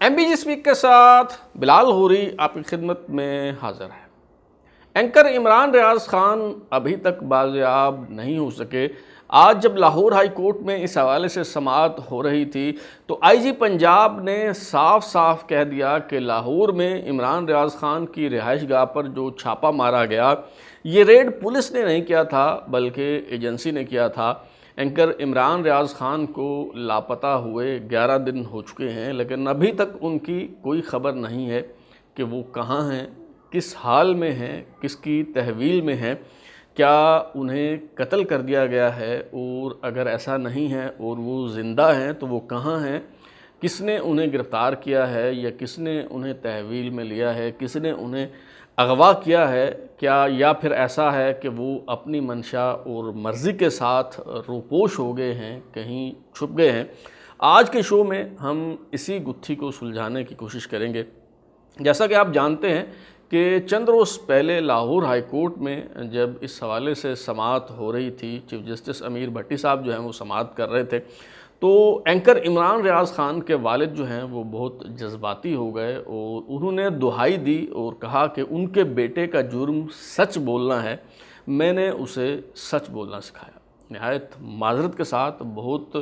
M B G speak کے ساتھ بلال ہوری آپ کی خدمت میں حاضر ہے۔ اینکر عمران ریاض خان ابھی تک بازیاب نہیں ہو سکے۔ آج جب لاہور ہائی کورٹ میں اس حوالے سے سماعت ہو رہی تھی تو آئی جی پنجاب نے صاف صاف کہہ دیا کہ لاہور میں عمران ریاض خان کی رہائش گاہ پر جو چھاپا مارا گیا یہ ریڈ پولیس نے نہیں کیا تھا بلکہ ایجنسی نے کیا تھا۔ اینکر عمران ریاض خان کو لاپتہ ہوئے 11 دن ہو چکے ہیں، لیکن ابھی تک ان کی کوئی خبر نہیں ہے کہ وہ کہاں ہیں، کس حال میں ہیں، کس کی تحویل میں ہیں، کیا انہیں قتل کر دیا گیا ہے، اور اگر ایسا نہیں ہے اور وہ زندہ ہیں تو وہ کہاں ہیں، کس نے انہیں گرفتار کیا ہے یا کس نے انہیں تحویل میں لیا ہے، کس نے انہیں اغوا کیا ہے، کیا یا پھر ایسا ہے کہ وہ اپنی منشا اور مرضی کے ساتھ روپوش ہو گئے ہیں، کہیں چھپ گئے ہیں۔ آج کے شو میں ہم اسی گتھی کو سلجھانے کی کوشش کریں گے۔ جیسا کہ آپ جانتے ہیں کہ چند روز پہلے لاہور ہائی کورٹ میں جب اس حوالے سے سماعت ہو رہی تھی، چیف جسٹس امیر بھٹی صاحب جو ہیں وہ سماعت کر رہے تھے، تو اینکر عمران ریاض خان کے والد جو ہیں وہ بہت جذباتی ہو گئے اور انہوں نے دہائی دی اور کہا کہ ان کے بیٹے کا جرم سچ بولنا ہے، میں نے اسے سچ بولنا سکھایا۔ نہایت معذرت کے ساتھ، بہت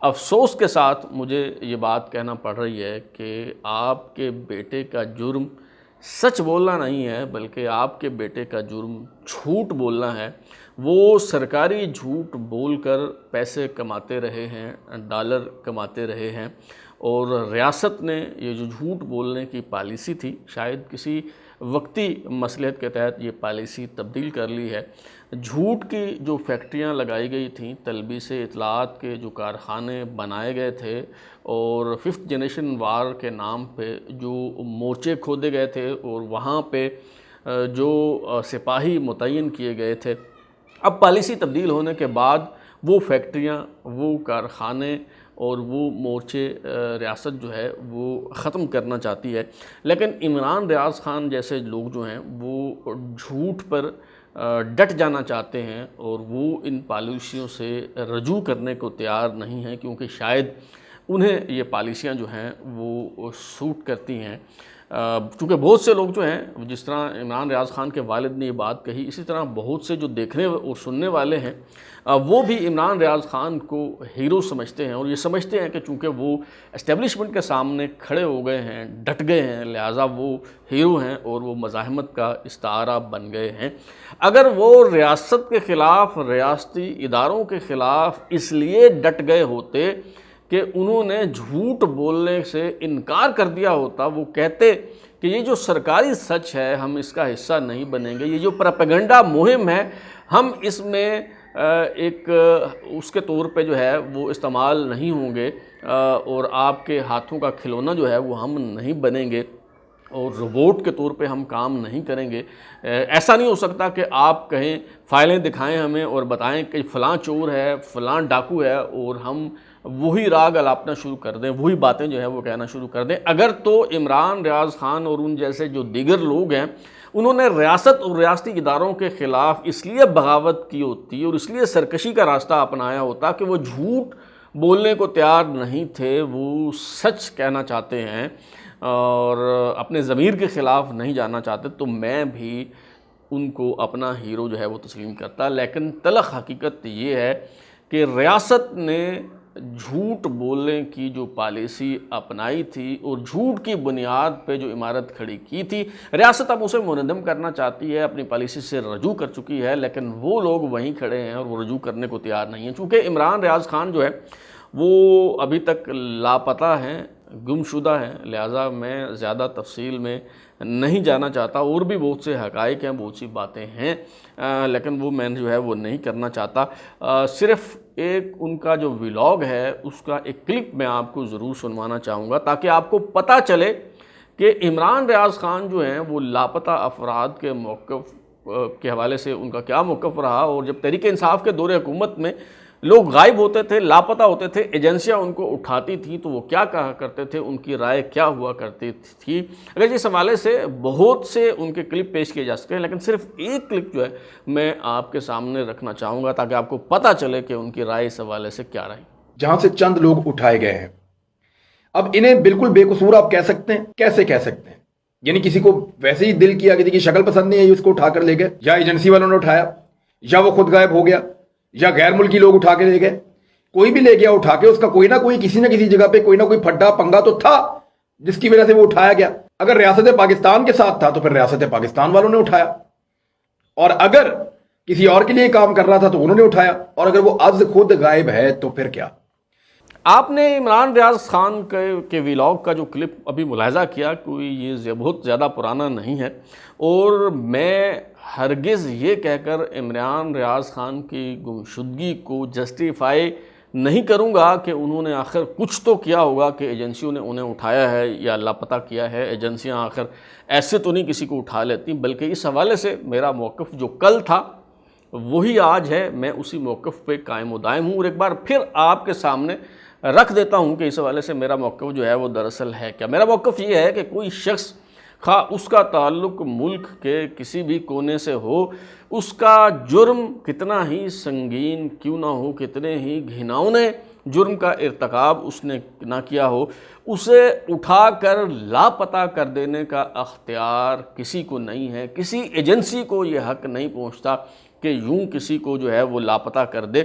افسوس کے ساتھ مجھے یہ بات کہنا پڑ رہی ہے کہ آپ کے بیٹے کا جرم سچ بولنا نہیں ہے بلکہ آپ کے بیٹے کا جرم جھوٹ بولنا ہے۔ وہ سرکاری جھوٹ بول کر پیسے کماتے رہے ہیں، ڈالر کماتے رہے ہیں، اور ریاست نے یہ جو جھوٹ بولنے کی پالیسی تھی، شاید کسی وقتی مصلحت کے تحت یہ پالیسی تبدیل کر لی ہے۔ جھوٹ کی جو فیکٹریاں لگائی گئی تھیں، تلبیس اطلاعات کے جو کارخانے بنائے گئے تھے، اور 5th جنریشن وار کے نام پہ جو مورچے کھودے گئے تھے اور وہاں پہ جو سپاہی متعین کیے گئے تھے، اب پالیسی تبدیل ہونے کے بعد وہ فیکٹریاں، وہ کارخانے اور وہ مورچے ریاست جو ہے وہ ختم کرنا چاہتی ہے۔ لیکن عمران ریاض خان جیسے لوگ جو ہیں وہ جھوٹ پر ڈٹ جانا چاہتے ہیں اور وہ ان پالیسیوں سے رجوع کرنے کو تیار نہیں ہیں، کیونکہ شاید انہیں یہ پالیسیاں جو ہیں وہ سوٹ کرتی ہیں۔ چونکہ بہت سے لوگ جو ہیں، جس طرح عمران ریاض خان کے والد نے یہ بات کہی، اسی طرح بہت سے جو دیکھنے اور سننے والے ہیں وہ بھی عمران ریاض خان کو ہیرو سمجھتے ہیں، اور یہ سمجھتے ہیں کہ چونکہ وہ اسٹیبلشمنٹ کے سامنے کھڑے ہو گئے ہیں، ڈٹ گئے ہیں، لہٰذا وہ ہیرو ہیں اور وہ مزاحمت کا استعارہ بن گئے ہیں۔ اگر وہ ریاست کے خلاف، ریاستی اداروں کے خلاف اس لیے ڈٹ گئے ہوتے کہ انہوں نے جھوٹ بولنے سے انکار کر دیا ہوتا، وہ کہتے کہ یہ جو سرکاری سچ ہے ہم اس کا حصہ نہیں بنیں گے، یہ جو پروپیگنڈا مہم ہے ہم اس میں ایک اس کے طور پہ جو ہے وہ استعمال نہیں ہوں گے، اور آپ کے ہاتھوں کا کھلونا جو ہے وہ ہم نہیں بنیں گے، اور روبوٹ کے طور پہ ہم کام نہیں کریں گے۔ ایسا نہیں ہو سکتا کہ آپ کہیں فائلیں دکھائیں ہمیں اور بتائیں کہ فلاں چور ہے، فلاں ڈاکو ہے، اور ہم وہی راگ الاپنا شروع کر دیں، وہی باتیں جو ہے وہ کہنا شروع کر دیں۔ اگر تو عمران ریاض خان اور ان جیسے جو دیگر لوگ ہیں انہوں نے ریاست اور ریاستی اداروں کے خلاف اس لیے بغاوت کی ہوتی اور اس لیے سرکشی کا راستہ اپنایا ہوتا کہ وہ جھوٹ بولنے کو تیار نہیں تھے، وہ سچ کہنا چاہتے ہیں اور اپنے ضمیر کے خلاف نہیں جانا چاہتے، تو میں بھی ان کو اپنا ہیرو جو ہے وہ تسلیم کرتا۔ لیکن تلخ حقیقت یہ ہے کہ ریاست نے جھوٹ بولنے کی جو پالیسی اپنائی تھی اور جھوٹ کی بنیاد پہ جو عمارت کھڑی کی تھی، ریاست اب اسے منہدم کرنا چاہتی ہے، اپنی پالیسی سے رجوع کر چکی ہے، لیکن وہ لوگ وہیں کھڑے ہیں اور وہ رجوع کرنے کو تیار نہیں ہیں۔ چونکہ عمران ریاض خان جو ہے وہ ابھی تک لاپتہ ہیں، گمشدہ ہیں، لہٰذا میں زیادہ تفصیل میں نہیں جانا چاہتا، اور بھی بہت سے حقائق ہیں، بہت سی باتیں ہیں، لیکن وہ میں جو ہے وہ نہیں کرنا چاہتا۔ صرف ایک ان کا جو ولاگ ہے اس کا ایک کلپ میں آپ کو ضرور سنوانا چاہوں گا تاکہ آپ کو پتہ چلے کہ عمران ریاض خان جو ہیں وہ لاپتہ افراد کے موقف کے حوالے سے ان کا کیا موقف رہا، اور جب تحریک انصاف کے دور حکومت میں لوگ غائب ہوتے تھے، لاپتہ ہوتے تھے، ایجنسیاں ان کو اٹھاتی تھیں تو وہ کیا کہا کرتے تھے، ان کی رائے کیا ہوا کرتی تھی۔ اگر اس حوالے سے بہت سے ان کے کلپ پیش کیے جا سکتے ہیں، لیکن صرف ایک کلپ جو ہے میں آپ کے سامنے رکھنا چاہوں گا تاکہ آپ کو پتہ چلے کہ ان کی رائے اس حوالے سے کیا رہی۔ جہاں سے چند لوگ اٹھائے گئے ہیں، اب انہیں بالکل بے قصور آپ کہہ سکتے ہیں؟ کیسے کہہ سکتے ہیں؟ یعنی کسی کو ویسے ہی دل کیا کہ شکل پسند نہیں ہے اس کو اٹھا کر لے گئے، یا ایجنسی والوں نے اٹھایا، یا وہ خود غائب ہو گیا، یا غیر ملکی لوگ اٹھا کے لے گئے، کوئی بھی لے گیا اٹھا کے، اس کا کوئی نہ کوئی کسی نہ کسی جگہ پہ کوئی نہ کوئی پھڈا پنگا تو تھا جس کی وجہ سے وہ اٹھایا گیا۔ اگر ریاست پاکستان کے ساتھ تھا تو پھر ریاست پاکستان والوں نے اٹھایا، اور اگر کسی اور کے لیے کام کر رہا تھا تو انہوں نے اٹھایا، اور اگر وہ از خود غائب ہے تو پھر کیا؟ آپ نے عمران ریاض خان کے ویلاگ کا جو کلپ ابھی ملاحظہ کیا، کوئی یہ بہت زیادہ پرانا نہیں ہے، اور میں ہرگز یہ کہہ کر عمران ریاض خان کی گمشدگی کو جسٹیفائی نہیں کروں گا کہ انہوں نے آخر کچھ تو کیا ہوگا کہ ایجنسیوں نے انہیں اٹھایا ہے یا لاپتہ کیا ہے۔ ایجنسیاں آخر ایسے تو نہیں کسی کو اٹھا لیتی، بلکہ اس حوالے سے میرا موقف جو کل تھا وہی آج ہے، میں اسی موقف پہ قائم و دائم ہوں، اور ایک بار پھر آپ کے سامنے رکھ دیتا ہوں کہ اس حوالے سے میرا موقف جو ہے وہ دراصل ہے کیا۔ میرا موقف یہ ہے کہ کوئی شخص، خواہ اس کا تعلق ملک کے کسی بھی کونے سے ہو، اس کا جرم کتنا ہی سنگین کیوں نہ ہو، کتنے ہی گھناؤنے جرم کا ارتکاب اس نے نہ کیا ہو، اسے اٹھا کر لاپتہ کر دینے کا اختیار کسی کو نہیں ہے۔ کسی ایجنسی کو یہ حق نہیں پہنچتا کہ یوں کسی کو جو ہے وہ لاپتہ کر دے۔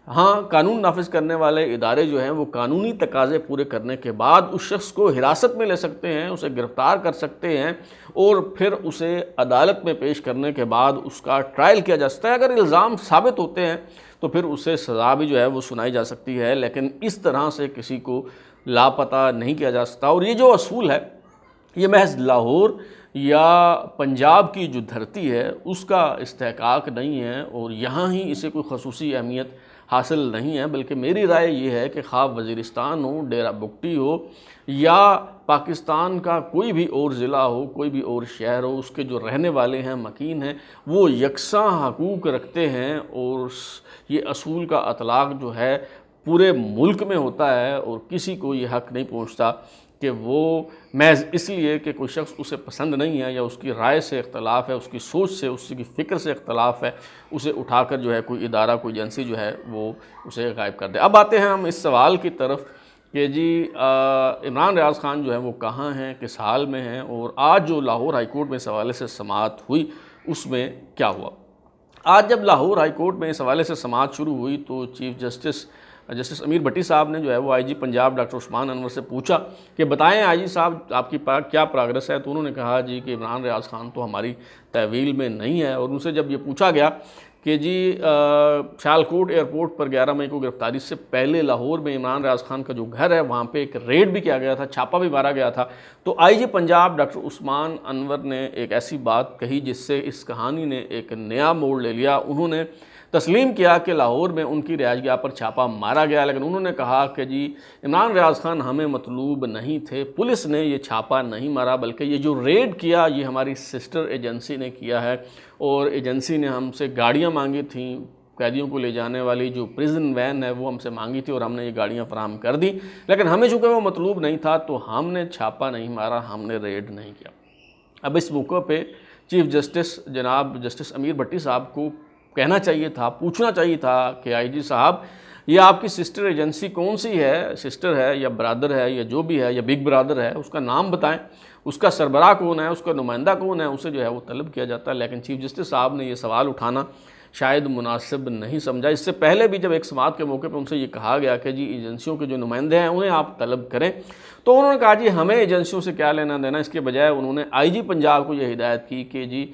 ہاں، قانون نافذ کرنے والے ادارے جو ہیں وہ قانونی تقاضے پورے کرنے کے بعد اس شخص کو حراست میں لے سکتے ہیں، اسے گرفتار کر سکتے ہیں، اور پھر اسے عدالت میں پیش کرنے کے بعد اس کا ٹرائل کیا جا سکتا ہے۔ اگر الزام ثابت ہوتے ہیں تو پھر اسے سزا بھی جو ہے وہ سنائی جا سکتی ہے، لیکن اس طرح سے کسی کو لاپتہ نہیں کیا جا سکتا۔ اور یہ جو اصول ہے یہ محض لاہور یا پنجاب کی جو دھرتی ہے اس کا استحقاق نہیں ہے، اور یہاں ہی اسے کوئی خصوصی اہمیت حاصل نہیں ہے، بلکہ میری رائے یہ ہے کہ خواہ وزیرستان ہو، ڈیرہ بگٹی ہو، یا پاکستان کا کوئی بھی اور ضلع ہو، کوئی بھی اور شہر ہو، اس کے جو رہنے والے ہیں، مکین ہیں، وہ یکساں حقوق رکھتے ہیں، اور یہ اصول کا اطلاق جو ہے پورے ملک میں ہوتا ہے، اور کسی کو یہ حق نہیں پہنچتا کہ وہ محض اس لیے کہ کوئی شخص اسے پسند نہیں ہے، یا اس کی رائے سے اختلاف ہے، اس کی سوچ سے، اس کی فکر سے اختلاف ہے، اسے اٹھا کر جو ہے کوئی ادارہ، کوئی ایجنسی جو ہے وہ اسے غائب کر دے۔ اب آتے ہیں ہم اس سوال کی طرف کہ جی عمران ریاض خان جو ہے وہ کہاں ہیں، کس حال میں ہیں، اور آج جو لاہور ہائی کورٹ میں اس حوالے سے سماعت ہوئی اس میں کیا ہوا۔ آج جب لاہور ہائی کورٹ میں اس حوالے سے سماعت شروع ہوئی تو چیف جسٹس امیر بھٹی صاحب نے جو ہے وہ آئی جی پنجاب ڈاکٹر عثمان انور سے پوچھا کہ بتائیں آئی جی صاحب آپ کی کیا پروگرس ہے، تو انہوں نے کہا جی کہ عمران ریاض خان تو ہماری تحویل میں نہیں ہے۔ اور ان سے جب یہ پوچھا گیا کہ جی سیالکوٹ ایئرپورٹ پر 11 مئی کو گرفتاری سے پہلے لاہور میں عمران ریاض خان کا جو گھر ہے وہاں پہ ایک ریڈ بھی کیا گیا تھا، چھاپا بھی مارا گیا تھا، تو آئی جی پنجاب ڈاکٹر عثمان انور نے ایک ایسی بات کہی جس سے اس کہانی نے ایک نیا موڑ لے لیا۔ انہوں نے تسلیم کیا کہ لاہور میں ان کی رہائش گاہ پر چھاپا مارا گیا، لیکن انہوں نے کہا کہ جی عمران ریاض خان ہمیں مطلوب نہیں تھے، پولیس نے یہ چھاپا نہیں مارا، بلکہ یہ جو ریڈ کیا یہ ہماری سسٹر ایجنسی نے کیا ہے، اور ایجنسی نے ہم سے گاڑیاں مانگی تھیں، قیدیوں کو لے جانے والی جو پریزن وین ہے وہ ہم سے مانگی تھی، اور ہم نے یہ گاڑیاں فراہم کر دی، لیکن ہمیں چونکہ وہ مطلوب نہیں تھا تو ہم نے چھاپا نہیں مارا، ہم نے ریڈ نہیں کیا۔ اب اس موقع پہ چیف جسٹس جناب جسٹس امیر بھٹی صاحب کو کہنا چاہیے تھا، پوچھنا چاہیے تھا کہ آئی جی صاحب یہ آپ کی سسٹر ایجنسی کون سی ہے، سسٹر ہے یا برادر ہے یا جو بھی ہے یا بگ برادر ہے، اس کا نام بتائیں، اس کا سربراہ کون ہے، اس کا نمائندہ کون ہے، اسے جو ہے وہ طلب کیا جاتا ہے۔ لیکن چیف جسٹس صاحب نے یہ سوال اٹھانا شاید مناسب نہیں سمجھا۔ اس سے پہلے بھی جب ایک سماعت کے موقع پہ ان سے یہ کہا گیا کہ جی ایجنسیوں کے جو نمائندے ہیں انہیں آپ طلب کریں، تو انہوں نے کہا جی ہمیں ایجنسیوں سے کیا لینا دینا، اس کے بجائے انہوں نے آئی جی پنجاب کو یہ ہدایت کی کہ جی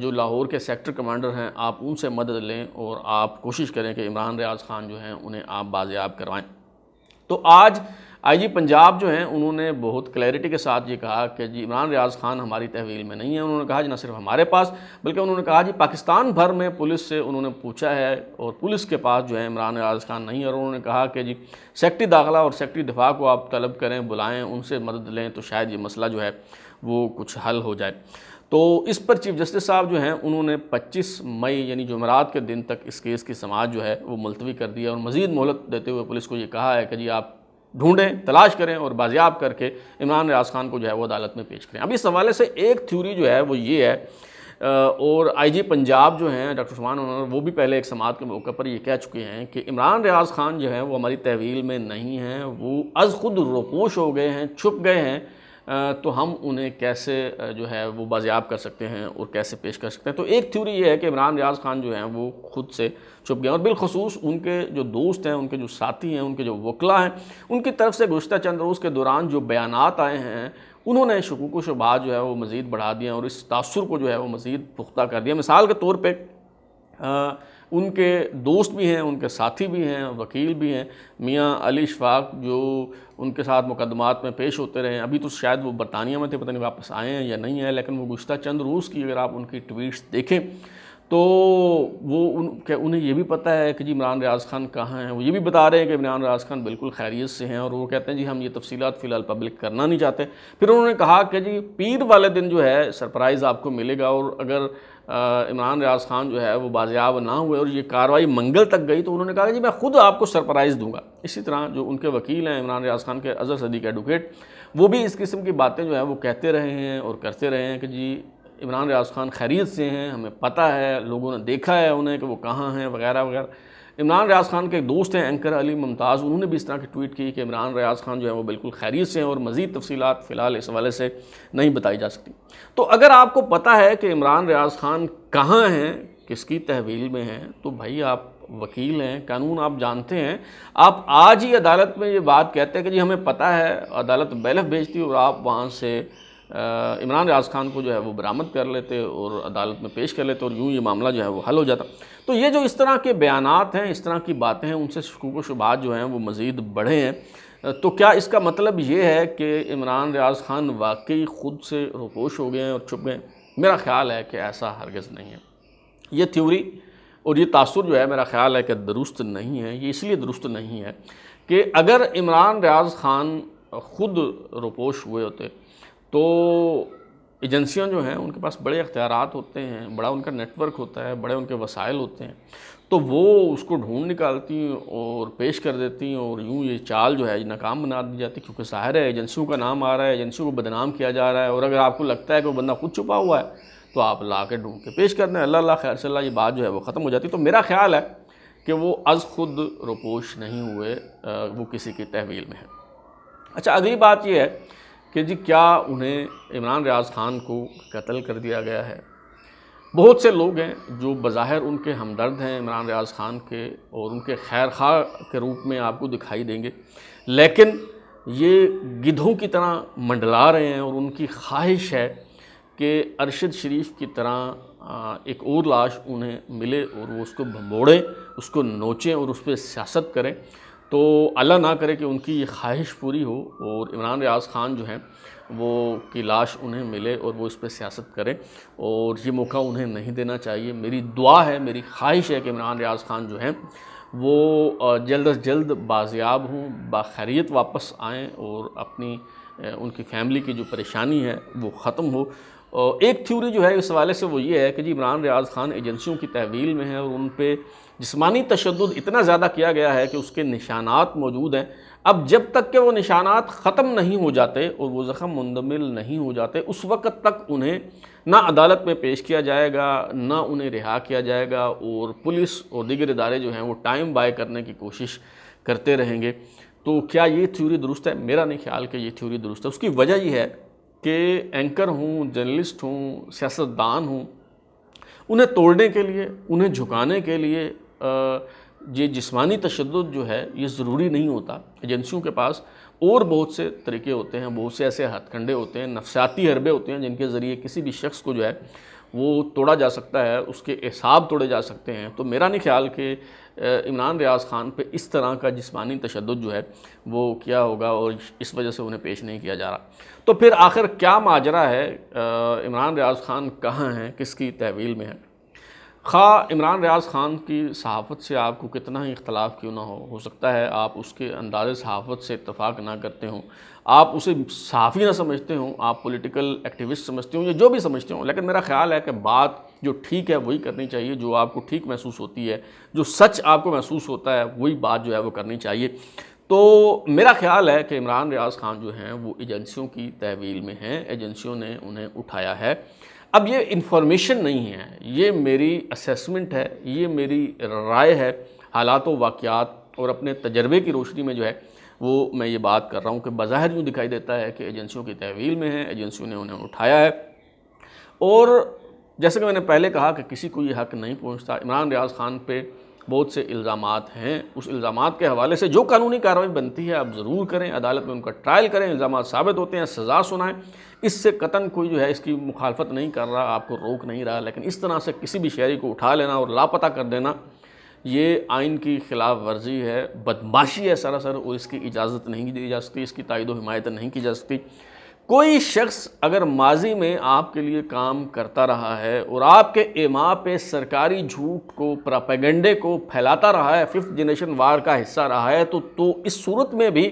جو لاہور کے سیکٹر کمانڈر ہیں آپ ان سے مدد لیں اور آپ کوشش کریں کہ عمران ریاض خان جو ہیں انہیں آپ بازیاب کروائیں۔ تو آج آئی جی پنجاب جو ہیں انہوں نے بہت کلیئرٹی کے ساتھ یہ کہا کہ جی عمران ریاض خان ہماری تحویل میں نہیں ہے۔ انہوں نے کہا جی نہ صرف ہمارے پاس بلکہ انہوں نے کہا جی پاکستان بھر میں پولیس سے انہوں نے پوچھا ہے اور پولیس کے پاس جو ہے عمران ریاض خان نہیں ہے، اور انہوں نے کہا کہ جی سیکٹری داخلہ اور سیکٹری دفاع کو آپ طلب کریں، بلائیں، ان سے مدد لیں تو شاید یہ مسئلہ جو ہے وہ کچھ حل ہو جائے۔ تو اس پر چیف جسٹس صاحب جو ہیں انہوں نے 25 مئی یعنی جمعرات کے دن تک اس کیس کی سماعت جو ہے وہ ملتوی کر دی ہے، اور مزید مہلت دیتے ہوئے پولیس کو یہ کہا ہے کہ جی آپ ڈھونڈیں، تلاش کریں اور بازیاب کر کے عمران ریاض خان کو جو ہے وہ عدالت میں پیش کریں۔ اب اس حوالے سے ایک تھیوری جو ہے وہ یہ ہے اور آئی جی پنجاب جو ہیں ڈاکٹر عثمان انور، وہ بھی پہلے ایک سماعت کے موقع پر یہ کہہ چکے ہیں کہ عمران ریاض خان جو ہیں وہ ہماری تحویل میں نہیں ہیں، وہ از خود روپوش ہو گئے ہیں، چھپ گئے ہیں، تو ہم انہیں کیسے جو ہے وہ بازیاب کر سکتے ہیں اور کیسے پیش کر سکتے ہیں۔ تو ایک تھیوری یہ ہے کہ عمران ریاض خان جو ہیں وہ خود سے چھپ گئے ہیں، اور بالخصوص ان کے جو دوست ہیں، ان کے جو ساتھی ہیں، ان کے جو وکلاء ہیں، ان کی طرف سے گزشتہ چند روز کے دوران جو بیانات آئے ہیں، انہوں نے شکوک و شبہات جو ہے وہ مزید بڑھا دیا اور اس تاثر کو جو ہے وہ مزید پختہ کر دیا۔ مثال کے طور پہ ان کے دوست بھی ہیں، ان کے ساتھی بھی ہیں، وکیل بھی ہیں، میاں علی اشفاق، جو ان کے ساتھ مقدمات میں پیش ہوتے رہے ہیں، ابھی تو شاید وہ برطانیہ میں تھے، پتہ نہیں واپس آئے ہیں یا نہیں ہیں، لیکن وہ گزشتہ چند روز کی اگر آپ ان کی ٹویٹس دیکھیں تو وہ انہیں یہ بھی پتہ ہے کہ جی عمران ریاض خان کہاں ہیں، وہ یہ بھی بتا رہے ہیں کہ عمران ریاض خان بالکل خیریت سے ہیں، اور وہ کہتے ہیں جی ہم یہ تفصیلات فی الحال پبلک کرنا نہیں چاہتے۔ پھر انہوں نے کہا کہ جی پیر والے دن جو ہے سرپرائز آپ کو ملے گا، اور اگر عمران ریاض خان جو ہے وہ بازیاب نہ ہوئے اور یہ کارروائی منگل تک گئی تو انہوں نے کہا کہ جی میں خود آپ کو سرپرائز دوں گا۔ اسی طرح جو ان کے وکیل ہیں عمران ریاض خان کے، اظہر صدیق ایڈوکیٹ، وہ بھی اس قسم کی باتیں جو ہیں وہ کہتے رہے ہیں اور کرتے رہے ہیں کہ جی عمران ریاض خان خیریت سے ہیں، ہمیں پتہ ہے، لوگوں نے دیکھا ہے انہیں کہ وہ کہاں ہیں وغیرہ وغیرہ۔ عمران ریاض خان کے ایک دوست ہیں اینکر علی ممتاز، انہوں نے بھی اس طرح کی ٹویٹ کی کہ عمران ریاض خان جو ہے وہ بالکل خیریت سے ہیں اور مزید تفصیلات فی الحال اس حوالے سے نہیں بتائی جا سکتی۔ تو اگر آپ کو پتہ ہے کہ عمران ریاض خان کہاں ہیں، کس کی تحویل میں ہیں، تو بھائی آپ وکیل ہیں، قانون آپ جانتے ہیں، آپ آج ہی عدالت میں یہ بات کہتے ہیں کہ جی ہمیں پتہ ہے، عدالت بیلف بھیجتی اور آپ وہاں سے عمران ریاض خان کو جو ہے وہ برآمد کر لیتے اور عدالت میں پیش کر لیتے اور یوں یہ معاملہ جو ہے وہ حل ہو جاتا۔ تو یہ جو اس طرح کے بیانات ہیں، اس طرح کی باتیں ہیں، ان سے شکوک و شبہات جو ہیں وہ مزید بڑھے ہیں۔ تو کیا اس کا مطلب یہ ہے کہ عمران ریاض خان واقعی خود سے روپوش ہو گئے ہیں اور چھپ گئے ہیں؟ میرا خیال ہے کہ ایسا ہرگز نہیں ہے۔ یہ تھیوری اور یہ تاثر جو ہے میرا خیال ہے کہ درست نہیں ہے۔ یہ اس لیے درست نہیں ہے کہ اگر عمران ریاض خان خود روپوش ہوئے ہوتے تو ایجنسیاں جو ہیں ان کے پاس بڑے اختیارات ہوتے ہیں، بڑا ان کا نیٹ ورک ہوتا ہے، بڑے ان کے وسائل ہوتے ہیں، تو وہ اس کو ڈھونڈ نکالتی اور پیش کر دیتی، اور یوں یہ چال جو ہے ناکام بنا دی جاتی، کیونکہ ظاہر ہے ایجنسیوں کا نام آ رہا ہے، ایجنسیوں کو بدنام کیا جا رہا ہے، اور اگر آپ کو لگتا ہے کہ وہ بندہ خود چھپا ہوا ہے تو آپ لا کے ڈھونڈ کے پیش کرتے ہیں، اللہ اللہ خیر سے اللہ، یہ بات جو ہے وہ ختم ہو جاتی۔ تو میرا خیال ہے کہ وہ از خود روپوش نہیں ہوئے، وہ کسی کی تحویل میں ہے۔ اچھا، اگلی بات یہ ہے کہ جی کیا انہیں عمران ریاض خان کو قتل کر دیا گیا ہے؟ بہت سے لوگ ہیں جو بظاہر ان کے ہمدرد ہیں عمران ریاض خان کے اور ان کے خیر خواہ کے روپ میں آپ کو دکھائی دیں گے، لیکن یہ گدھوں کی طرح منڈلا رہے ہیں، اور ان کی خواہش ہے کہ ارشد شریف کی طرح ایک اور لاش انہیں ملے اور وہ اس کو بھنبوڑیں، اس کو نوچیں اور اس پہ سیاست کریں۔ تو اللہ نہ کرے کہ ان کی یہ خواہش پوری ہو اور عمران ریاض خان جو ہیں وہ کی لاش انہیں ملے اور وہ اس پہ سیاست کریں، اور یہ موقع انہیں نہیں دینا چاہیے۔ میری دعا ہے، میری خواہش ہے کہ عمران ریاض خان جو ہیں وہ جلد از جلد بازیاب ہوں، باخیریت واپس آئیں، اور اپنی ان کی فیملی کی جو پریشانی ہے وہ ختم ہو۔ ایک تھیوری جو ہے اس حوالے سے وہ یہ ہے کہ جی عمران ریاض خان ایجنسیوں کی تحویل میں ہے اور ان پہ جسمانی تشدد اتنا زیادہ کیا گیا ہے کہ اس کے نشانات موجود ہیں۔ اب جب تک کہ وہ نشانات ختم نہیں ہو جاتے اور وہ زخم مندمل نہیں ہو جاتے، اس وقت تک انہیں نہ عدالت میں پیش کیا جائے گا، نہ انہیں رہا کیا جائے گا، اور پولیس اور دیگر ادارے جو ہیں وہ ٹائم بائی کرنے کی کوشش کرتے رہیں گے۔ تو کیا یہ تھیوری درست ہے؟ میرا نہیں خیال کہ یہ تھیوری درست ہے۔ اس کی وجہ یہ ہے کہ اینکر ہوں، جرنلسٹ ہوں، سیاستدان ہوں، انہیں توڑنے کے لیے، انہیں جھکانے کے لیے یہ جسمانی تشدد جو ہے یہ ضروری نہیں ہوتا۔ ایجنسیوں کے پاس اور بہت سے طریقے ہوتے ہیں، بہت سے ایسے ہتھ کنڈے ہوتے ہیں، نفسیاتی حربے ہوتے ہیں جن کے ذریعے کسی بھی شخص کو جو ہے وہ توڑا جا سکتا ہے، اس کے اعصاب توڑے جا سکتے ہیں۔ تو میرا نہیں خیال کہ عمران ریاض خان پہ اس طرح کا جسمانی تشدد جو ہے وہ کیا ہوگا، اور اس وجہ سے انہیں پیش نہیں کیا جا رہا۔ تو پھر آخر کیا ماجرا ہے؟ عمران ریاض خان کہاں ہیں، کس کی تحویل میں ہے؟ خواہ عمران ریاض خان کی صحافت سے آپ کو کتنا ہی اختلاف کیوں نہ ہو سکتا ہے آپ اس کے انداز صحافت سے اتفاق نہ کرتے ہوں، آپ اسے صحافی نہ سمجھتے ہوں، آپ پولیٹیکل ایکٹیوسٹ سمجھتے ہوں یا جو بھی سمجھتے ہوں، لیکن میرا خیال ہے کہ بات جو ٹھیک ہے وہی کرنی چاہیے، جو آپ کو ٹھیک محسوس ہوتی ہے، جو سچ آپ کو محسوس ہوتا ہے وہی بات جو ہے وہ کرنی چاہیے۔ تو میرا خیال ہے کہ عمران ریاض خان جو ہیں وہ ایجنسیوں کی تحویل میں ہیں، ایجنسیوں نے انہیں اٹھایا ہے۔ اب یہ انفارمیشن نہیں ہے، یہ میری اسیسمنٹ ہے، یہ میری رائے ہے حالات و واقعات اور اپنے تجربے کی روشنی میں جو ہے وہ میں یہ بات کر رہا ہوں کہ بظاہر یوں دکھائی دیتا ہے کہ ایجنسیوں کی تحویل میں ہیں، ایجنسیوں نے انہیں اٹھایا ہے، اور جیسے کہ میں نے پہلے کہا کہ کسی کو یہ حق نہیں پہنچتا۔ عمران ریاض خان پہ بہت سے الزامات ہیں، اس الزامات کے حوالے سے جو قانونی کارروائی بنتی ہے آپ ضرور کریں، عدالت میں ان کا ٹرائل کریں، الزامات ثابت ہوتے ہیں سزا سنائیں، اس سے قطعاً کوئی جو ہے اس کی مخالفت نہیں کر رہا، آپ کو روک نہیں رہا، لیکن اس طرح سے کسی بھی شہری کو اٹھا لینا اور لاپتہ کر دینا یہ آئین کی خلاف ورزی ہے، بدماشی ہے سراسر، اور اس کی اجازت نہیں دی جا سکتی، اس کی تائید و حمایت نہیں کی جا سکتی۔ کوئی شخص اگر ماضی میں آپ کے لیے کام کرتا رہا ہے اور آپ کے ایما پہ سرکاری جھوٹ کو، پراپیگنڈے کو پھیلاتا رہا ہے، 5th جنریشن وار کا حصہ رہا ہے، تو اس صورت میں بھی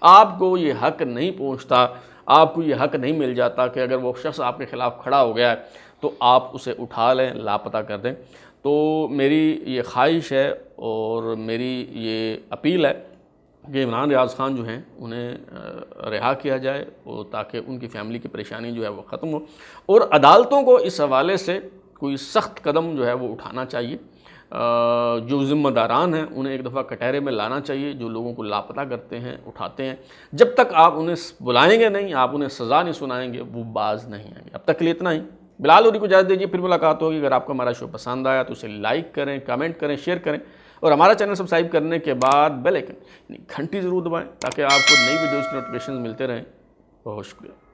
آپ کو یہ حق نہیں پہنچتا، آپ کو یہ حق نہیں مل جاتا کہ اگر وہ شخص آپ کے خلاف کھڑا ہو گیا ہے تو آپ اسے اٹھا لیں، لاپتہ کر دیں۔ تو میری یہ خواہش ہے اور میری یہ اپیل ہے کہ عمران ریاض خان جو ہیں انہیں رہا کیا جائے، اور تاکہ ان کی فیملی کی پریشانی جو ہے وہ ختم ہو، اور عدالتوں کو اس حوالے سے کوئی سخت قدم جو ہے وہ اٹھانا چاہیے، جو ذمہ داران ہیں انہیں ایک دفعہ کٹہرے میں لانا چاہیے، جو لوگوں کو لاپتہ کرتے ہیں، اٹھاتے ہیں، جب تک آپ انہیں بلائیں گے نہیں، آپ انہیں سزا نہیں سنائیں گے، وہ باز نہیں آئیں گے۔ اب تک کے لیے اتنا ہی، بلال لودھی کو اجازت دیجیے، پھر ملاقات ہوگی۔ اگر آپ کو ہمارا شو پسند آیا تو اسے لائک کریں، کمنٹ کریں، شیئر کریں، اور ہمارا چینل سبسکرائب کرنے کے بعد بیل آئیکن یعنی گھنٹی ضرور دبائیں تاکہ آپ کو نئی ویڈیوز کی نوٹیفیکیشنز ملتے رہیں۔ بہت شکریہ۔